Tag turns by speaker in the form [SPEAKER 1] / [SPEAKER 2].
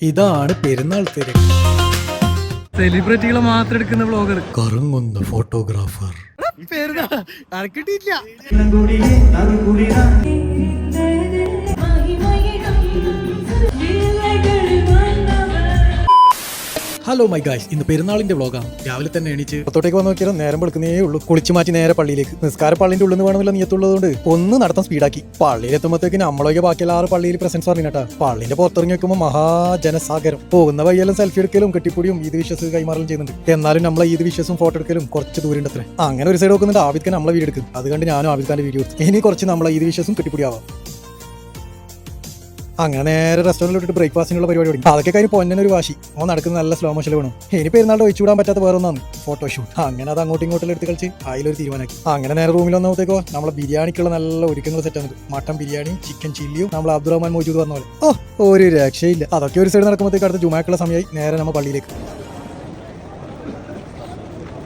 [SPEAKER 1] ഇതാണ് പെരുന്നാൾ തിരക്ക്.
[SPEAKER 2] സെലിബ്രിറ്റികളെ മാത്രം എടുക്കുന്ന വ്ളോഗർ,
[SPEAKER 1] കറങ്ങുന്ന ഫോട്ടോഗ്രാഫർ. ഹലോ മൈ ഗായ്സ്, ഇന്ന് പെരുന്നാളിന്റെ വ്ളോഗാണ്. രാവിലെ തന്നെ എണീച്ച് പുറത്തോട്ടേക്ക് വന്ന് നോക്കിയാൽ നേരം വെളുക്കുന്നേ ഉള്ളൂ. കുളിച്ചു മാറ്റി നേരെ പള്ളിയിലേക്ക്. നിസ്കാര പള്ളിന്റെ ഉള്ളിൽ നിന്ന് വേണമെന്നില്ല നിയത്തുള്ളതുകൊണ്ട് ഒന്ന് നടത്താൻ സ്പീഡാക്കി. പള്ളിയിലെത്തുമ്പോഴത്തേക്ക് നമ്മളൊക്കെ ബാക്കിയുള്ള 6 പള്ളിയിൽ പ്രസൻസ് പറഞ്ഞിട്ടാ. പള്ളിന്റെ പുറത്തിറങ്ങി വെക്കുമ്പോൾ മഹാജനസാഗരം. പോകുന്ന വഴിയെല്ലാം സെൽഫി എടുക്കലും കെട്ടിപ്പൊടിയും ഈദ് വിശ്വസ് കൈമാറലും ചെയ്യുന്നുണ്ട്. എന്നാലും നമ്മളെ ഈദ് വിശ്വസും ഫോട്ടോ എടുക്കലും കുറച്ച് ദൂരം അത്ര. അങ്ങനെ ഒരു സൈഡ് നോക്കുന്നുണ്ട് ആബിദ് ഖാൻ നമ്മളെ വീഡിയോ എടുക്കും. അത് കണ്ട് ഞാനും ആബിദ് ഖാന്റെ വീഡിയോ എടുത്തു. ഇനി കുറച്ച് നമ്മളെ ഈദ് വിശ്വസും കെട്ടിപ്പൊടിയാവാം. അങ്ങനെ നേരെ റെസ്റ്റോറൻറ്റിലോട്ട് ബ്രേക്ക്ഫാസ്റ്റിനുള്ള പരിപാടി തുടങ്ങി. അതൊക്കെ കഴിഞ്ഞ് പൊന്നൊരു വാശി. ഓൻ നടക്കുന്ന നല്ല സ്ലോ മോഷൻ വേണം. ഇനി പെരുന്നാളുടെ ഒഴിച്ചുവിടാൻ പറ്റാത്ത വേറെ ഒന്നാണ് ഫോട്ടോഷൂട്ട്. അങ്ങനെ അത് അങ്ങോട്ടും ഇങ്ങോട്ടും എടുത്ത് കളിച്ച് അതിലൊരു തീരുമാനമാക്കി. അങ്ങനെ നേരെ റൂമിൽ വന്നപ്പോഴത്തേക്കോ നമ്മളെ ബിരിയാണിക്കുള്ള നല്ല ഒരുക്കങ്ങൾ സെറ്റ് ആകുന്നുണ്ട്. മട്ടൻ ബിരിയാണി, ചിക്കൻ ചില്ലിയും നമ്മൾ അബ്ദുറഹ്മാൻ മോജൂദ് പറഞ്ഞ പോലെ ഒരു രക്ഷയില്ല. അതൊക്കെ ഒരു സൈഡ് നടക്കുമ്പോഴത്തേക്ക് അടുത്ത ജുമാക്കുള്ള സമയമായി. നേരെ നമ്മൾ പള്ളിയിലേക്ക്.